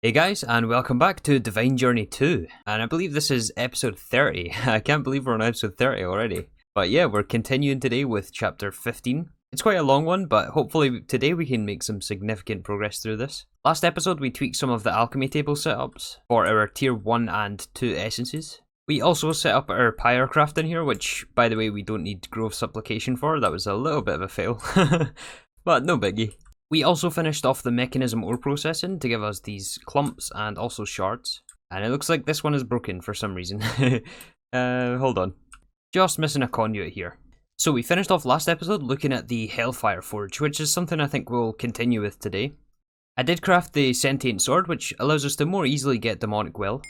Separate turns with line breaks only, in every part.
Hey guys, and welcome back to Divine Journey 2, and I believe this is episode 30. I can't believe we're on episode 30 already. But yeah, we're continuing today with chapter 15. It's quite a long one, but hopefully today we can make some significant progress through this. Last episode we tweaked some of the alchemy table setups for our tier 1 and 2 essences. We also set up our pyrecraft in here, which by the way we don't need growth supplication for. That was a little bit of a fail, but no biggie. We also finished off the mechanism ore processing to give us these clumps and also shards. And it looks like this one is broken for some reason. Hold on. Just missing a conduit here. So we finished off last episode looking at the Hellfire Forge, which is something I think we'll continue with today. I did craft the Sentient Sword, which allows us to more easily get Demonic Will.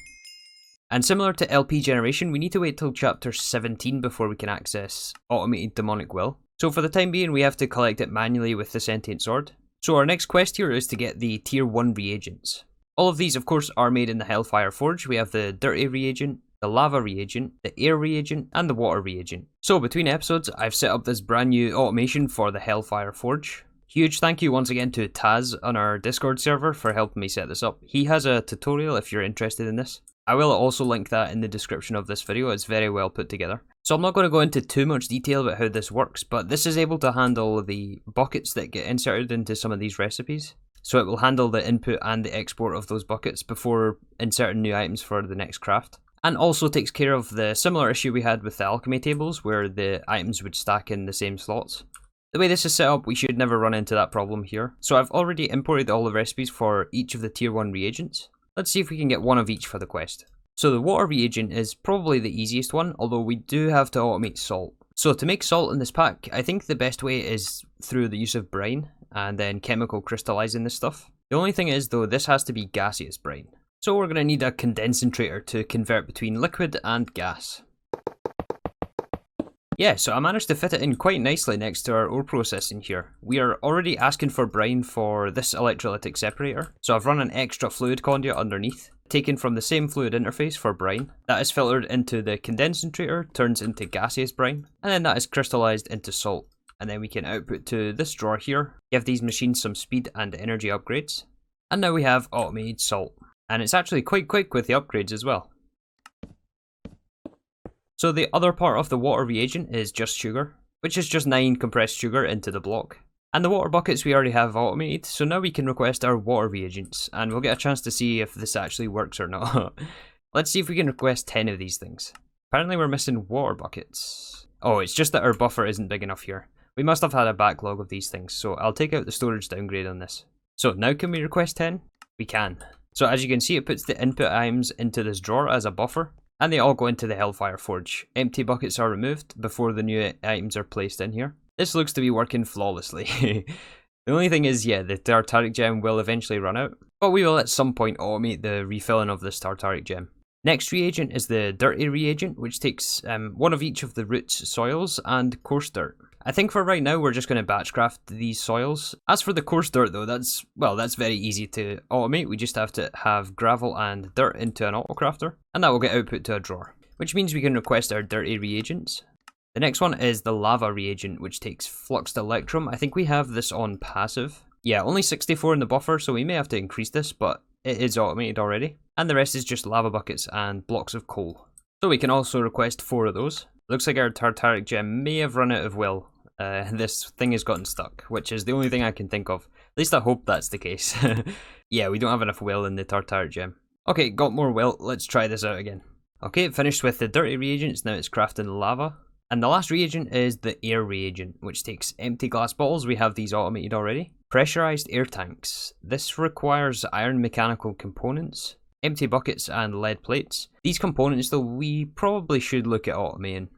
And similar to LP generation, we need to wait till chapter 17 before we can access automated Demonic Will. So for the time being, we have to collect it manually with the Sentient Sword. So our next quest here is to get the tier 1 reagents. All of these of course are made in the Hellfire Forge. We have the dirty reagent, the lava reagent, the air reagent, and the water reagent. So between episodes I've set up this brand new automation for the Hellfire Forge. Huge thank you once again to Taz on our Discord server for helping me set this up. He has a tutorial if you're interested in this. I will also link that in the description of this video. It's very well put together. So I'm not going to go into too much detail about how this works, but this is able to handle the buckets that get inserted into some of these recipes. So it will handle the input and the export of those buckets before inserting new items for the next craft. And also takes care of the similar issue we had with the alchemy tables where the items would stack in the same slots. The way this is set up, we should never run into that problem here. So I've already imported all the recipes for each of the tier 1 reagents. Let's see if we can get one of each for the quest. So the water reagent is probably the easiest one, although we do have to automate salt. So to make salt in this pack, I think the best way is through the use of brine, and then chemical crystallizing this stuff. The only thing is though, this has to be gaseous brine. So we're going to need a condensator to convert between liquid and gas. Yeah, so I managed to fit it in quite nicely next to our ore processing here. We are already asking for brine for this electrolytic separator, so I've run an extra fluid conduit underneath, taken from the same fluid interface for brine. That is filtered into the condensator, turns into gaseous brine, and then that is crystallized into salt. And then we can output to this drawer here, give these machines some speed and energy upgrades. And now we have automated salt. And it's actually quite quick with the upgrades as well. So the other part of the water reagent is just sugar, which is just 9 compressed sugar into the block. And the water buckets we already have automated, so now we can request our water reagents, and we'll get a chance to see if this actually works or not. Let's see if we can request 10 of these things. Apparently we're missing water buckets. Oh, it's just that our buffer isn't big enough here. We must have had a backlog of these things, so I'll take out the storage downgrade on this. So now can we request 10? We can. So as you can see, it puts the input items into this drawer as a buffer, and they all go into the Hellfire Forge. Empty buckets are removed before the new items are placed in here. This looks to be working flawlessly. The only thing is, yeah, the Tartaric Gem will eventually run out, but we will at some point automate the refilling of this Tartaric Gem. Next reagent is the dirty reagent, which takes one of each of the roots, soils, and coarse dirt. I think for right now we're just going to batch craft these soils. As for the coarse dirt though, that's very easy to automate. We just have to have gravel and dirt into an autocrafter, and that will get output to a drawer, which means we can request our dirty reagents. The next one is the lava reagent, which takes fluxed electrum. I think we have this on passive. Yeah, only 64 in the buffer, so we may have to increase this, but it is automated already. And the rest is just lava buckets and blocks of coal. So we can also request 4 of those. Looks like our Tartaric Gem may have run out of will. This thing has gotten stuck, which is the only thing I can think of. At least I hope that's the case. Yeah, we don't have enough will in the Tartaric Gem. Okay, got more will. Let's try this out again. Okay, finished with the dirty reagents. Now it's crafting lava. And the last reagent is the air reagent, which takes empty glass bottles. We have these automated already. Pressurized air tanks. This requires iron mechanical components, empty buckets, and lead plates. These components, though, we probably should look at automating,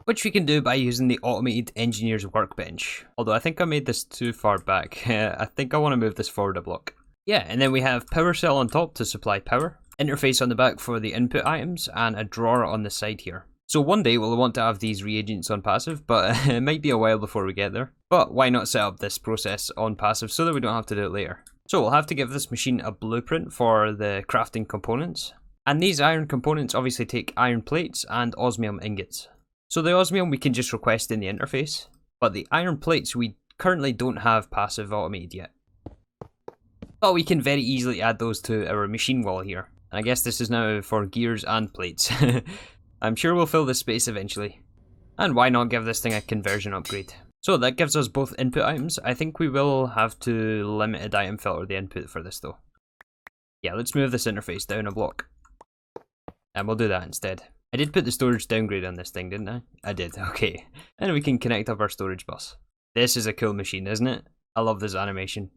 which we can do by using the automated engineer's workbench. Although I think I made this too far back. I think I want to move this forward a block. Yeah, and then we have power cell on top to supply power, interface on the back for the input items, and a drawer on the side here. So one day we'll want to have these reagents on passive, but it might be a while before we get there. But why not set up this process on passive so that we don't have to do it later? So we'll have to give this machine a blueprint for the crafting components. And these iron components obviously take iron plates and osmium ingots. So the osmium we can just request in the interface, but the iron plates we currently don't have passive automated yet. But we can very easily add those to our machine wall here. And I guess this is now for gears and plates. I'm sure we'll fill this space eventually. And why not give this thing a conversion upgrade? So that gives us both input items. I think we will have to limited item filter the input for this though. Yeah, let's move this interface down a block. And we'll do that instead. I did put the storage downgrade on this thing, didn't I? I did, okay. And we can connect up our storage bus. This is a cool machine, isn't it? I love this animation.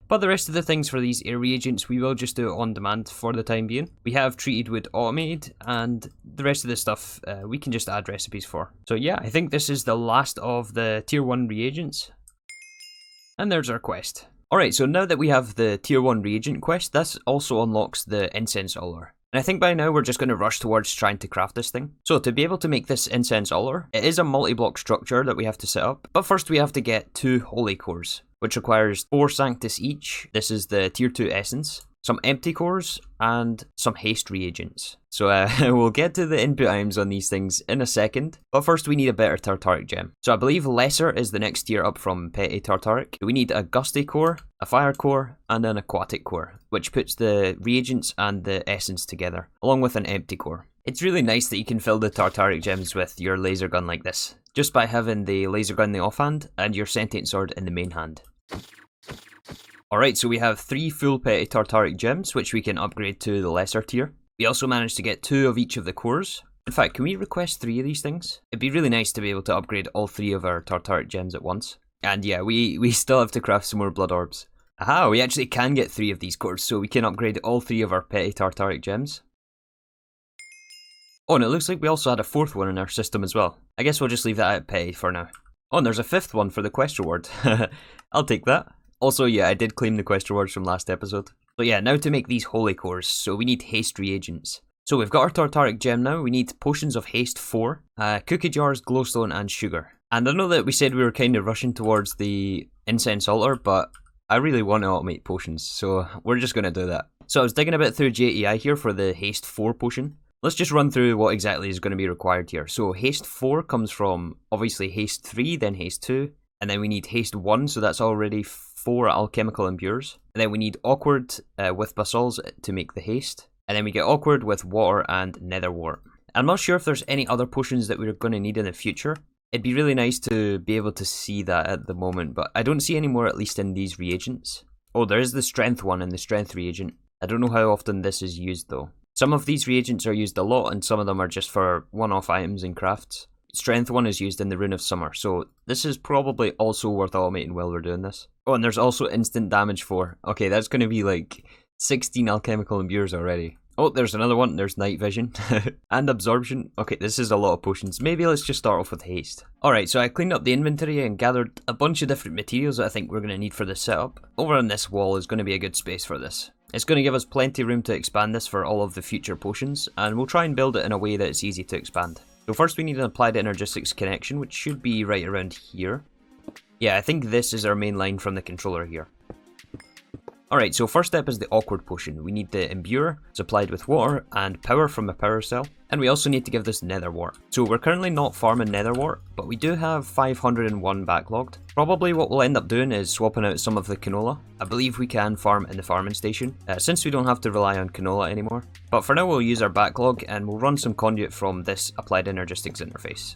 But the rest of the things for these air reagents, we will just do it on demand for the time being. We have treated wood automated, and the rest of the stuff we can just add recipes for. So yeah, I think this is the last of the tier 1 reagents. And there's our quest. Alright, so now that we have the tier 1 reagent quest, this also unlocks the incense altar. And I think by now we're just going to rush towards trying to craft this thing. So to be able to make this incense altar, it is a multi-block structure that we have to set up. But first we have to get 2 holy cores, which requires 4 sanctus each. This is the tier 2 essence, some empty cores, and some haste reagents. So we'll get to the input items on these things in a second, but first we need a better Tartaric Gem. So I believe Lesser is the next tier up from Petty Tartaric. We need a Gusty core, a Fire core, and an Aquatic core, which puts the reagents and the essence together, along with an empty core. It's really nice that you can fill the Tartaric Gems with your laser gun like this, just by having the laser gun in the offhand and your sentient sword in the main hand. Alright, so we have 3 full Petty Tartaric Gems, which we can upgrade to the lesser tier. We also managed to get 2 of each of the cores. In fact, can we request 3 of these things? It'd be really nice to be able to upgrade all 3 of our Tartaric Gems at once. And yeah, we still have to craft some more Blood Orbs. Aha, we actually can get 3 of these cores, so we can upgrade all 3 of our Petty Tartaric Gems. Oh, and it looks like we also had a 4th one in our system as well. I guess we'll just leave that at Petty for now. Oh, and there's a 5th one for the quest reward. I'll take that. Also, yeah, I did claim the quest rewards from last episode. So yeah, now to make these holy cores, so we need haste reagents. So we've got our Tartaric Gem now, we need potions of haste 4, cookie jars, glowstone, and sugar. And I know that we said we were kind of rushing towards the incense altar, but I really want to automate potions, so we're just going to do that. So I was digging a bit through JTI here for the haste 4 potion. Let's just run through what exactly is going to be required here. So haste 4 comes from, obviously, haste 3, then haste 2, and then we need haste 1, so that's already 4 alchemical impures. And then we need awkward with basalts to make the haste. And then we get awkward with water and nether wart. I'm not sure if there's any other potions that we're going to need in the future. It'd be really nice to be able to see that at the moment, but I don't see any more, at least in these reagents. Oh, there is the strength one in the strength reagent. I don't know how often this is used though. Some of these reagents are used a lot, and some of them are just for one-off items and crafts. Strength one is used in the Rune of Summer, so this is probably also worth automating while we're doing this. Oh, and there's also instant damage 4. Okay, that's going to be like 16 alchemical imbues already. Oh, there's another one. There's night vision and absorption. Okay, this is a lot of potions. Maybe let's just start off with haste. Alright, so I cleaned up the inventory and gathered a bunch of different materials that I think we're going to need for this setup. Over on this wall is going to be a good space for this. It's going to give us plenty of room to expand this for all of the future potions, and we'll try and build it in a way that it's easy to expand. So first we need an Applied Energistics connection, which should be right around here. Yeah, I think this is our main line from the controller here. Alright, so first step is the awkward potion. We need the imbue, supplied with water, and power from a power cell. And we also need to give this nether wart. So we're currently not farming nether wart, but we do have 501 backlogged. Probably what we'll end up doing is swapping out some of the canola. I believe we can farm in the farming station, since we don't have to rely on canola anymore. But for now we'll use our backlog and we'll run some conduit from this Applied Energistics interface.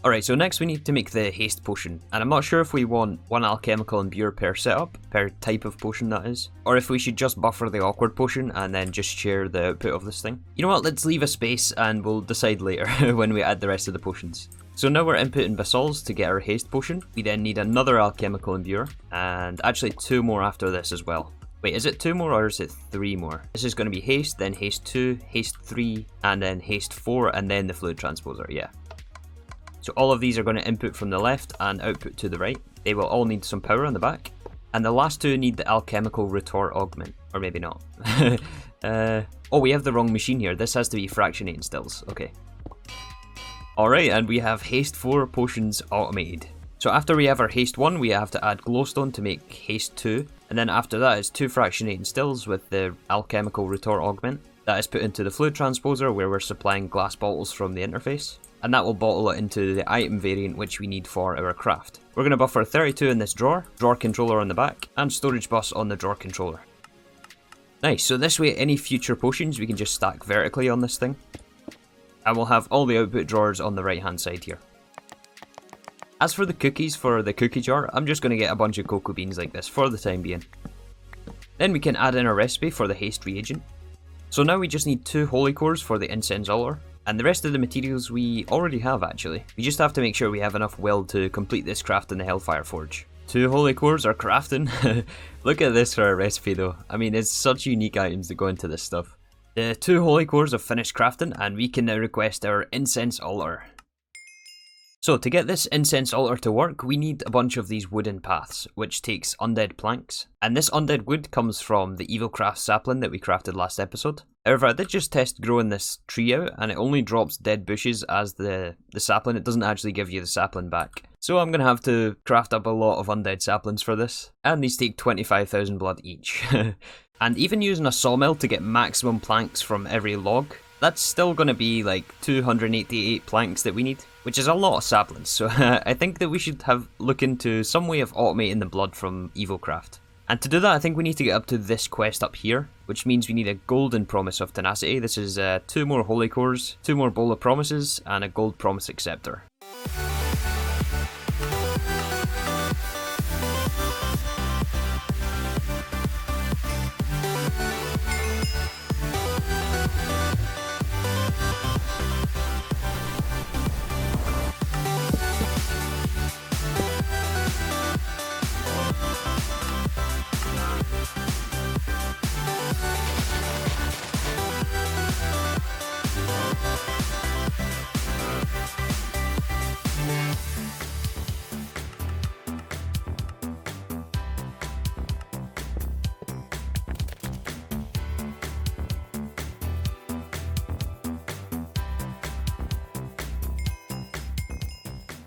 Alright, so next we need to make the haste potion, and I'm not sure if we want 1 alchemical imbue per setup, per type of potion that is, or if we should just buffer the awkward potion and then just share the output of this thing. You know what, let's leave a space and we'll decide later when we add the rest of the potions. So now we're inputting basalts to get our haste potion. We then need another alchemical imbue, and actually 2 more after this as well. Wait, is it 2 more or is it 3 more? This is going to be haste, then haste 2, haste 3, and then haste 4, and then the fluid transposer, yeah. So all of these are going to input from the left and output to the right. They will all need some power on the back. And the last 2 need the alchemical retort augment. Or maybe not. Oh, we have the wrong machine here. This has to be fractionating stills. Okay. Alright, and we have haste 4 potions automated. So after we have our haste 1, we have to add glowstone to make haste 2. And then after that is 2 fractionating stills with the alchemical retort augment. That is put into the fluid transposer where we're supplying glass bottles from the interface. and that will bottle it into the item variant which we need for our craft. We're going to buffer 32 in this drawer controller on the back, and storage bus on the drawer controller. Nice, so this way any future potions we can just stack vertically on this thing. And we'll have all the output drawers on the right hand side here. As for the cookies for the cookie jar, I'm just going to get a bunch of cocoa beans like this for the time being. Then we can add in a recipe for the haste reagent. So now we just need 2 holy cores for the incense altar, and the rest of the materials we already have actually. We just have to make sure we have enough will to complete this craft in the Hellfire Forge. 2 holy cores are crafting. Look at this for a recipe though. I mean, it's such unique items that go into this stuff. The 2 holy cores have finished crafting, and we can now request our incense altar. So to get this incense altar to work, we need a bunch of these wooden paths, which takes undead planks. And this undead wood comes from the Evilcraft sapling that we crafted last episode. However, I did just test growing this tree out, and it only drops dead bushes as the sapling. It doesn't actually give you the sapling back. So I'm going to have to craft up a lot of undead saplings for this. And these take 25,000 blood each. And even using a sawmill to get maximum planks from every log, that's still going to be like 288 planks that we need, which is a lot of saplings. So I think that we should look into some way of automating the blood from Evilcraft. And to do that, I think we need to get up to this quest up here, which means we need a golden promise of tenacity. This is 2 more holy cores, 2 more bowl of promises, and a gold promise acceptor.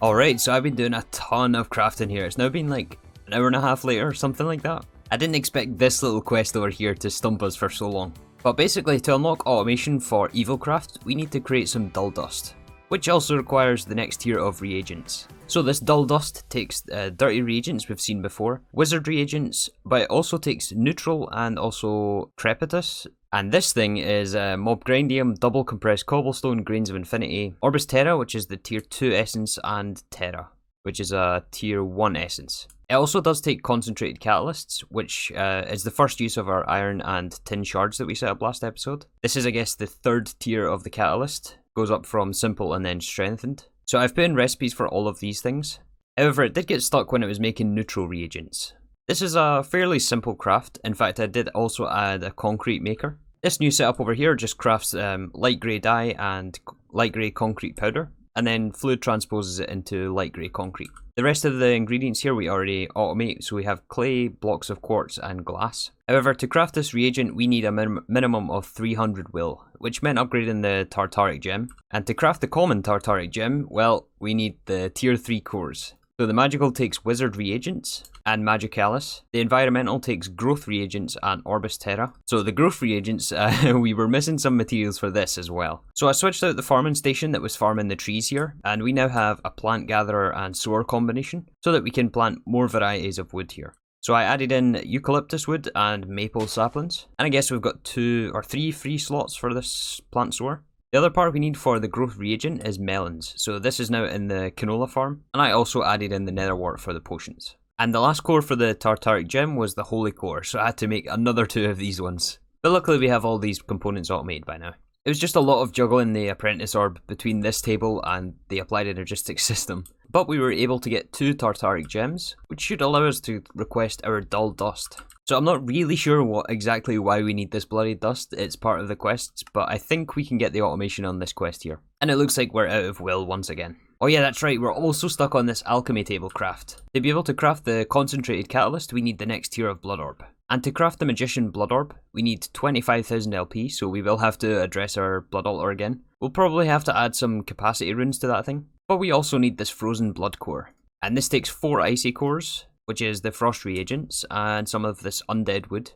Alright, so I've been doing a ton of crafting here. It's now been like an hour and a half later or something like that. I didn't expect this little quest over here to stump us for so long. But basically, to unlock automation for Evilcraft, we need to create some dull dust, which also requires the next tier of reagents. So this dull dust takes dirty reagents we've seen before, wizard reagents, but it also takes neutral and also crepitus. And this thing is mobgrindium, double compressed cobblestone, grains of infinity, orbis terra, which is the tier 2 essence, and terra, which is a tier 1 essence. It also does take concentrated catalysts, which is the first use of our iron and tin shards that we set up last episode. This is, I guess, the 3rd tier of the catalyst. Goes up from simple and then strengthened. So I've put in recipes for all of these things. However, it did get stuck when it was making neutral reagents. This is a fairly simple craft. In fact, I did also add a concrete maker. This new setup over here just crafts light grey dye and light grey concrete powder, and then fluid transposes it into light grey concrete. The rest of the ingredients here we already automate, so we have clay, blocks of quartz, and glass. However, to craft this reagent, we need a minimum of 300 will, which meant upgrading the Tartaric Gem. And to craft the common Tartaric Gem, well, we need the tier 3 cores. So the magical takes wizard reagents and magicalis. The environmental takes growth reagents and orbis terra. So the growth reagents, we were missing some materials for this as well. So I switched out the farming station that was farming the trees here, and we now have a plant gatherer and sower combination so that we can plant more varieties of wood here. So I added in eucalyptus wood and maple saplings, and I guess we've got 2 or 3 free slots for this plant sower. The other part we need for the growth reagent is melons, so this is now in the canola farm, and I also added in the netherwort for the potions. And the last core for the Tartaric Gem was the holy core, so I had to make another 2 of these ones. But luckily we have all these components automated by now. It was just a lot of juggling the Apprentice Orb between this table and the Applied Energistics system. But we were able to get 2 Tartaric Gems, which should allow us to request our dull dust. So I'm not really sure exactly why we need this bloody dust. It's part of the quests, but I think we can get the automation on this quest here. And it looks like we're out of will once again. Oh yeah, that's right, we're also stuck on this alchemy table craft. To be able to craft the concentrated catalyst, we need the next tier of Blood Orb. And to craft the magician Blood Orb, we need 25,000 LP, so we will have to address our blood altar again. We'll probably have to add some capacity runes to that thing. But we also need this frozen blood core. And this takes 4 icy cores, which is the frost reagents, and some of this undead wood.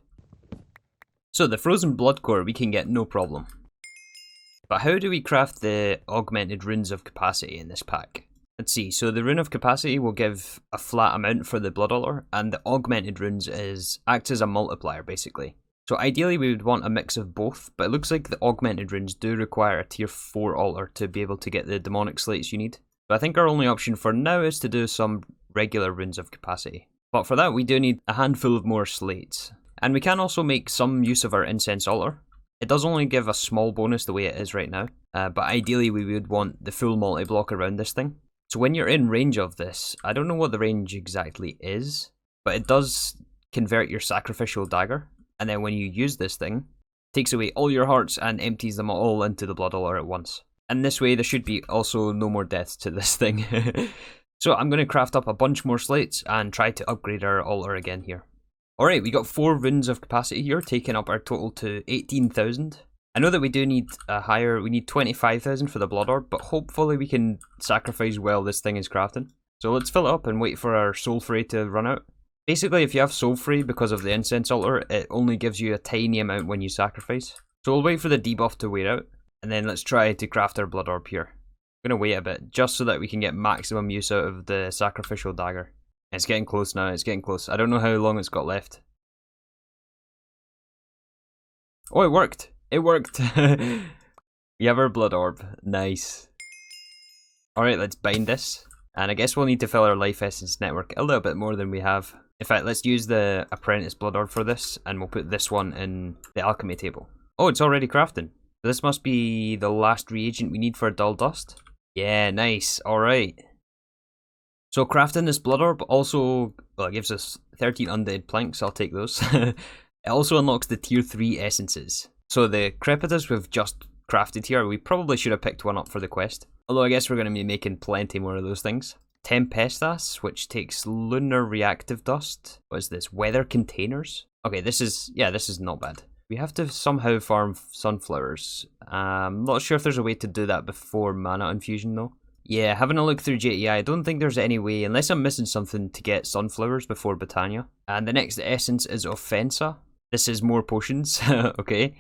So the frozen blood core we can get no problem. But how do we craft the augmented runes of capacity in this pack? Let's see, so the rune of capacity will give a flat amount for the blood altar, and the augmented runes acts as a multiplier basically. So ideally we would want a mix of both, but it looks like the augmented runes do require a tier 4 altar to be able to get the demonic slates you need. So I think our only option for now is to do some regular runes of capacity. But for that we do need a handful of more slates. And we can also make some use of our incense altar. It does only give a small bonus the way it is right now, but ideally we would want the full multi-block around this thing. So when you're in range of this, I don't know what the range exactly is, but it does convert your sacrificial dagger, and then when you use this thing, it takes away all your hearts and empties them all into the blood altar at once. And this way there should be also no more deaths to this thing. So I'm going to craft up a bunch more slates and try to upgrade our altar again here. Alright, we got 4 runes of capacity here, taking up our total to 18,000. I know that we do need we need 25,000 for the Blood Orb, but hopefully we can sacrifice while this thing is crafting. So let's fill it up and wait for our Soul Fray to run out. Basically, if you have Soul Fray because of the Incense Altar, it only gives you a tiny amount when you sacrifice. So we'll wait for the debuff to wear out, and then let's try to craft our Blood Orb here. I'm going to wait a bit, just so that we can get maximum use out of the sacrificial dagger. It's getting close now, it's getting close. I don't know how long it's got left. Oh, it worked! It worked! We have our Blood Orb. Nice. Alright, let's bind this. And I guess we'll need to fill our Life Essence network a little bit more than we have. In fact, let's use the Apprentice Blood Orb for this, and we'll put this one in the Alchemy table. Oh, it's already crafting. This must be the last reagent we need for Dull Dust. Yeah, nice. Alright. So crafting this Blood Orb also, well, it gives us 13 undead planks, I'll take those. It also unlocks the tier 3 essences. So the Crepitus we've just crafted here, we probably should have picked one up for the quest. Although I guess we're going to be making plenty more of those things. Tempestas, which takes lunar reactive dust. What is this? Weather containers? Okay, this is not bad. We have to somehow farm sunflowers. I'm not sure if there's a way to do that before mana infusion though. Yeah, having a look through JTI, I don't think there's any way, unless I'm missing something, to get sunflowers before Botania. And the next essence is Offensa. This is more potions, okay.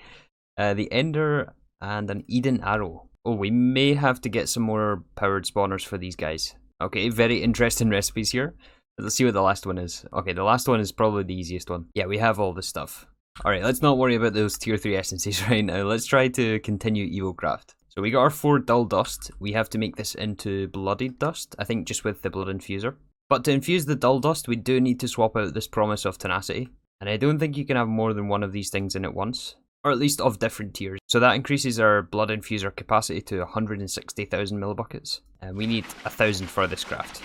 The Ender and an Eden Arrow. Oh, we may have to get some more powered spawners for these guys. Okay, very interesting recipes here. Let's see what the last one is. Okay, the last one is probably the easiest one. Yeah, we have all this stuff. Alright, let's not worry about those tier 3 essences right now. Let's try to continue Evilcraft. So we got our 4 Dull Dust. We have to make this into Bloodied Dust, I think just with the Blood Infuser. But to infuse the Dull Dust, we do need to swap out this Promise of Tenacity. And I don't think you can have more than one of these things in at once. Or at least of different tiers. So that increases our Blood Infuser capacity to 160,000 millibuckets. And we need 1,000 for this craft.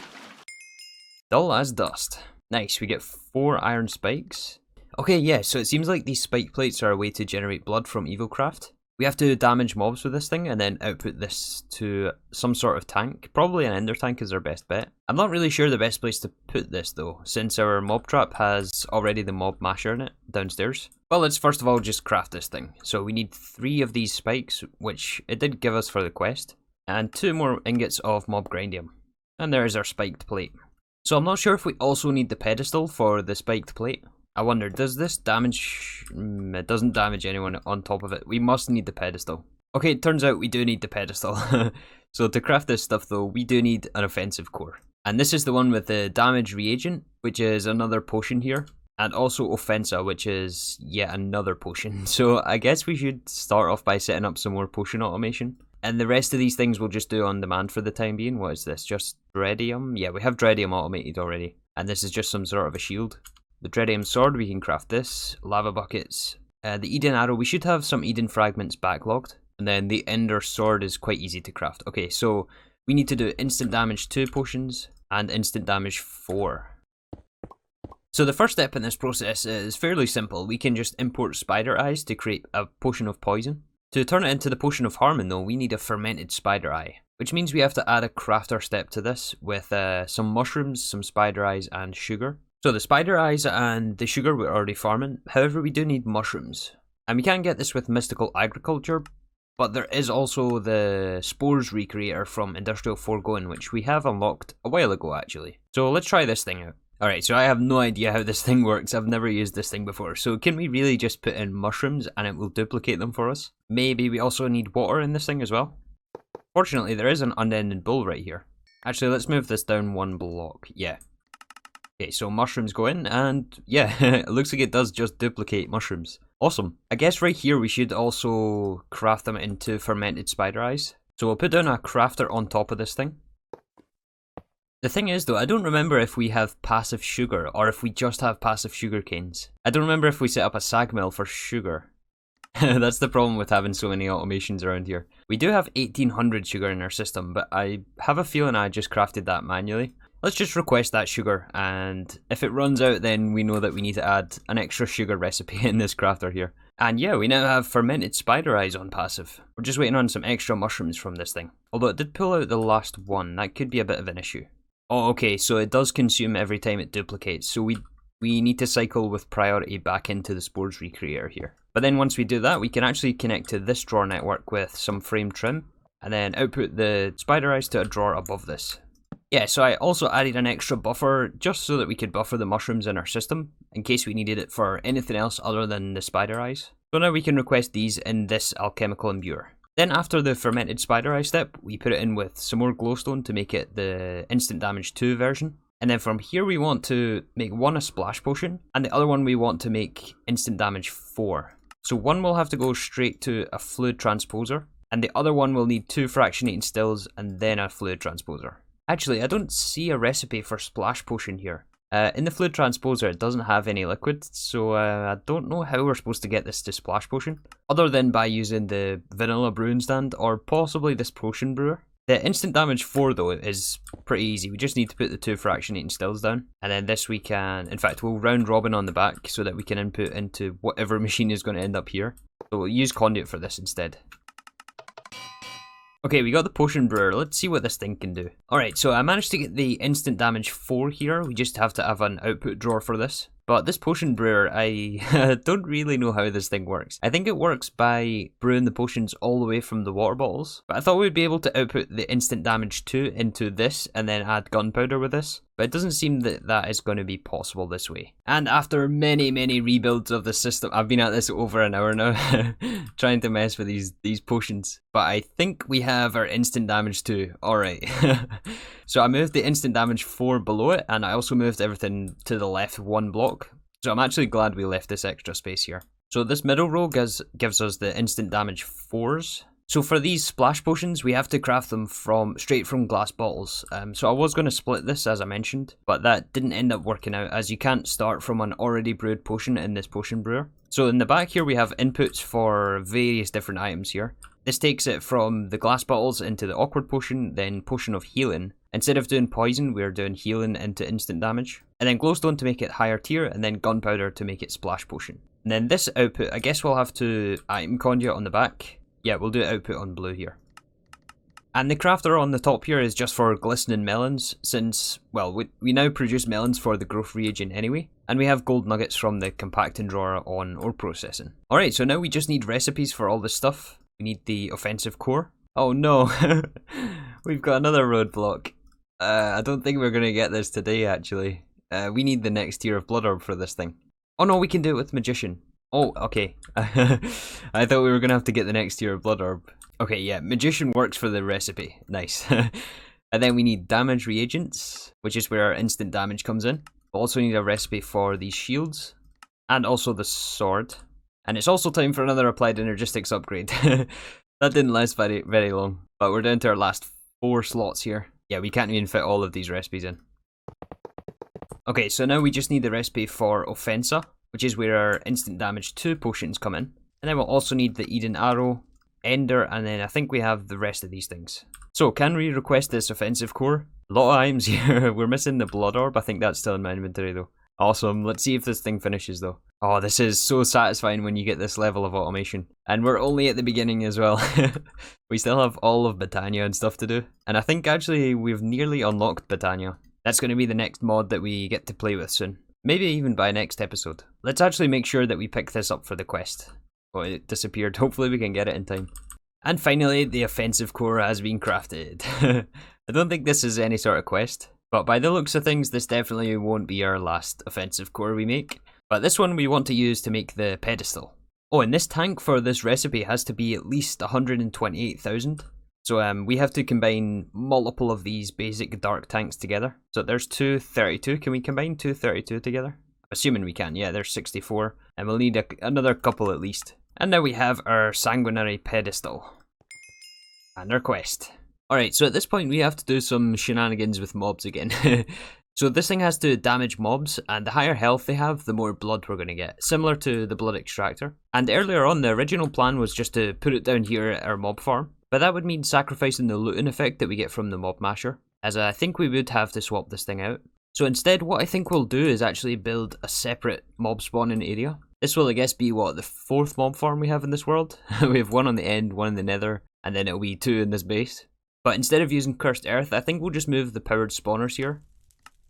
Dull as dust. Nice, we get 4 iron spikes. Okay, yeah, so it seems like these spike plates are a way to generate blood from Evilcraft. We have to damage mobs with this thing and then output this to some sort of tank. Probably an ender tank is our best bet. I'm not really sure the best place to put this though, since our mob trap has already the mob masher in it downstairs. Well, let's first of all just craft this thing. So we need 3 of these spikes, which it did give us for the quest, and 2 more ingots of mob grindium. And there's our spiked plate. So I'm not sure if we also need the pedestal for the spiked plate. I wonder, does this damage... it doesn't damage anyone on top of it. We must need the pedestal. Okay, it turns out we do need the pedestal. So to craft this stuff though, we do need an offensive core. And this is the one with the damage reagent, which is another potion here. And also Offensa, which is yet another potion. So I guess we should start off by setting up some more potion automation. And the rest of these things we'll just do on demand for the time being. What is this? Just Dreadium? Yeah, we have Dreadium automated already. And this is just some sort of a shield. The Dreadium Sword, we can craft this. Lava Buckets. The Eden Arrow, we should have some Eden Fragments backlogged. And then the Ender Sword is quite easy to craft. Okay, so we need to do instant damage 2 potions and instant damage 4. So the first step in this process is fairly simple. We can just import Spider Eyes to create a potion of poison. To turn it into the potion of Harmon though, we need a fermented Spider Eye. Which means we have to add a crafter step to this with some mushrooms, some Spider Eyes and sugar. So the Spider Eyes and the sugar we're already farming, however we do need mushrooms. And we can get this with Mystical Agriculture, but there is also the Spores Recreator from Industrial Foregoing, which we have unlocked a while ago actually. So let's try this thing out. Alright, so I have no idea how this thing works. I've never used this thing before. So can we really just put in mushrooms and it will duplicate them for us? Maybe we also need water in this thing as well. Fortunately, there is an unending bowl right here. Actually, let's move this down one block. Yeah. Okay, so mushrooms go in, and yeah, it looks like it does just duplicate mushrooms. Awesome. I guess right here we should also craft them into fermented spider eyes. So we'll put down a crafter on top of this thing. The thing is though, I don't remember if we have passive sugar, or if we just have passive sugar canes. I don't remember if we set up a sag mill for sugar. That's the problem with having so many automations around here. We do have 1800 sugar in our system, but I have a feeling I just crafted that manually. Let's just request that sugar, and if it runs out then we know that we need to add an extra sugar recipe in this crafter here. And yeah, we now have fermented spider eyes on passive. We're just waiting on some extra mushrooms from this thing. Although it did pull out the last one, that could be a bit of an issue. Oh, okay, so it does consume every time it duplicates, so we need to cycle with priority back into the spores recreator here. But then once we do that, we can actually connect to this drawer network with some frame trim, and then output the spider eyes to a drawer above this. Yeah, so I also added an extra buffer just so that we could buffer the mushrooms in our system, in case we needed it for anything else other than the spider eyes. So now we can request these in this alchemical imbuer. Then after the fermented spider eye step, we put it in with some more glowstone to make it the instant damage 2 version. And then from here we want to make one a splash potion, and the other one we want to make instant damage 4. So one will have to go straight to a fluid transposer, and the other one will need 2 fractionating stills and then a fluid transposer. Actually, I don't see a recipe for splash potion here. In the fluid transposer it doesn't have any liquid, so I don't know how we're supposed to get this to splash potion, other than by using the vanilla brewing stand or possibly this potion brewer. The instant damage 4 though is pretty easy. We just need to put the 2 fractionating stills down, and then this we can, in fact we'll round robin on the back so that we can input into whatever machine is going to end up here. So we'll use conduit for this instead. Okay, we got the potion brewer. Let's see what this thing can do. Alright, so I managed to get the instant damage 4 here. We just have to have an output drawer for this. But this potion brewer, I don't really know how this thing works. I think it works by brewing the potions all the way from the water bottles. But I thought we'd be able to output the instant damage 2 into this and then add gunpowder with this. But it doesn't seem that that is going to be possible this way. And after many rebuilds of the system, I've been at this over an hour now, trying to mess with these potions. But I think we have our instant damage 2. Alright. So I moved the instant damage 4 below it, and I also moved everything to the left 1 block. So I'm actually glad we left this extra space here. So this middle row gives us the instant damage 4s. So for these splash potions, we have to craft them straight from glass bottles. So I was going to split this, as I mentioned, but that didn't end up working out, as you can't start from an already brewed potion in this potion brewer. So in the back here, we have inputs for various different items here. This takes it from the glass bottles into the awkward potion, then potion of healing. Instead of doing poison, we're doing healing into instant damage. And then glowstone to make it higher tier, and then gunpowder to make it splash potion. And then this output, I guess we'll have to item conduit on the back. Yeah, we'll do output on blue here. And the crafter on the top here is just for glistening melons, since, well, we now produce melons for the growth reagent anyway. And we have gold nuggets from the compacting drawer on ore processing. Alright, so now we just need recipes for all this stuff. We need the offensive core. Oh no, we've got another roadblock. I don't think we're going to get this today, actually. We need the next tier of Blood Orb for this thing. Oh no, we can do it with Magician. Oh, okay. I thought we were going to have to get the next tier of Blood Orb. Okay, yeah, Magician works for the recipe. Nice. And then we need damage reagents, which is where our instant damage comes in. We also need a recipe for these shields, and also the sword. And it's also time for another Applied Energistics upgrade. That didn't last very long, but we're down to our last 4 slots here. Yeah, we can't even fit all of these recipes in. Okay, so now we just need the recipe for Offensa, which is where our instant damage 2 potions come in. And then we'll also need the Eden Arrow, Ender, and then I think we have the rest of these things. So, can we request this offensive core? A lot of items here. We're missing the Blood Orb. I think that's still in my inventory though. Awesome. Let's see if this thing finishes though. Oh, this is so satisfying when you get this level of automation. And we're only at the beginning as well. We still have all of Botania and stuff to do. And I think actually we've nearly unlocked Botania. That's going to be the next mod that we get to play with soon. Maybe even by next episode. Let's actually make sure that we pick this up for the quest. Oh, it disappeared. Hopefully we can get it in time. And finally, the offensive core has been crafted. I don't think this is any sort of quest, But by the looks of things, this definitely won't be our last offensive core we make. But this one we want to use to make the pedestal. Oh, and this tank for this recipe has to be at least 128,000. So we have to combine multiple of these basic dark tanks together. So there's 232. Can we combine 232 together? Assuming we can. Yeah, there's 64. And we'll need another couple at least. And now we have our sanguinary pedestal. And our quest. Alright, so at this point we have to do some shenanigans with mobs again. So this thing has to damage mobs, and the higher health they have, the more blood we're going to get. Similar to the blood extractor. And earlier on, the original plan was just to put it down here at our mob farm. But that would mean sacrificing the looting effect that we get from the mob masher, as I think we would have to swap this thing out. So instead, what I think we'll do is actually build a separate mob spawning area. This will, I guess, be what, the 4th mob farm we have in this world? We have one on the end, one in the nether, and then it'll be 2 in this base. But instead of using cursed earth, I think we'll just move the powered spawners here.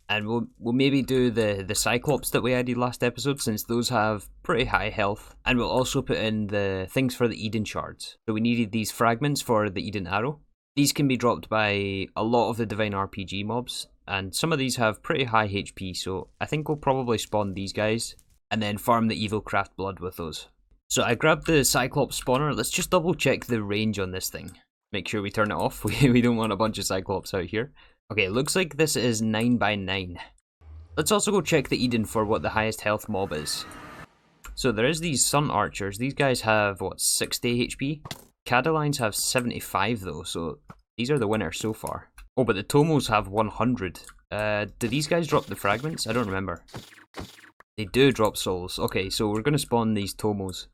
And we'll maybe do the Cyclops that we added last episode, since those have pretty high health. And we'll also put in the things for the Eden shards. So we needed these fragments for the Eden arrow. These can be dropped by a lot of the Divine RPG mobs. And some of these have pretty high HP, so I think we'll probably spawn these guys. And then farm the Evilcraft Blood with those. So I grabbed the Cyclops spawner. Let's just double check the range on this thing. Make sure we turn it off. We don't want a bunch of Cyclops out here. Okay, looks like this is 9 by 9. Let's also go check the Eden for what the highest health mob is. So there is these Sun Archers. These guys have, what, 60 HP? Cadilines have 75 though, so these are the winners so far. Oh, but the Tomos have 100. Do these guys drop the fragments? I don't remember. They do drop souls. Okay, so we're going to spawn these Tomos.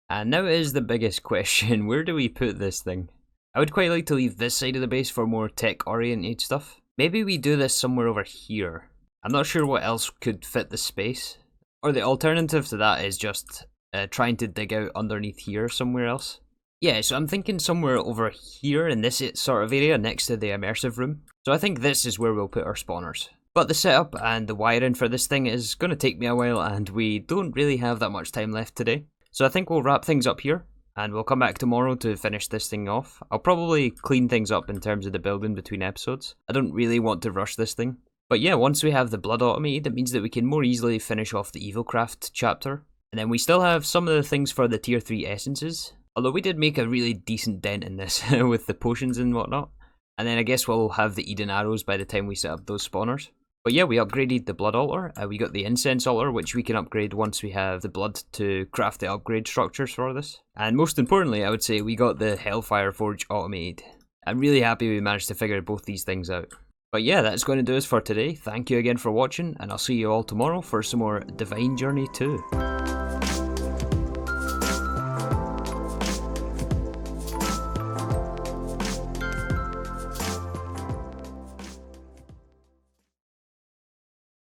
And now is the biggest question. Where do we put this thing? I would quite like to leave this side of the base for more tech-oriented stuff. Maybe we do this somewhere over here. I'm not sure what else could fit the space. Or the alternative to that is just trying to dig out underneath here somewhere else. Yeah, so I'm thinking somewhere over here in this sort of area next to the immersive room. So I think this is where we'll put our spawners. But the setup and the wiring for this thing is going to take me a while, and we don't really have that much time left today. So I think we'll wrap things up here. And we'll come back tomorrow to finish this thing off. I'll probably clean things up in terms of the building between episodes. I don't really want to rush this thing. But yeah, once we have the blood automated, it means that we can more easily finish off the Evilcraft chapter. And then we still have some of the things for the tier 3 essences. Although we did make a really decent dent in this with the potions and whatnot. And then I guess we'll have the Eden arrows by the time we set up those spawners. But yeah, we upgraded the blood altar. We got the incense altar, which we can upgrade once we have the blood to craft the upgrade structures for this. And most importantly, I would say we got the Hellfire Forge automated. I'm really happy we managed to figure both these things out. But yeah, that's going to do us for today. Thank you again for watching, and I'll see you all tomorrow for some more Divine Journey 2.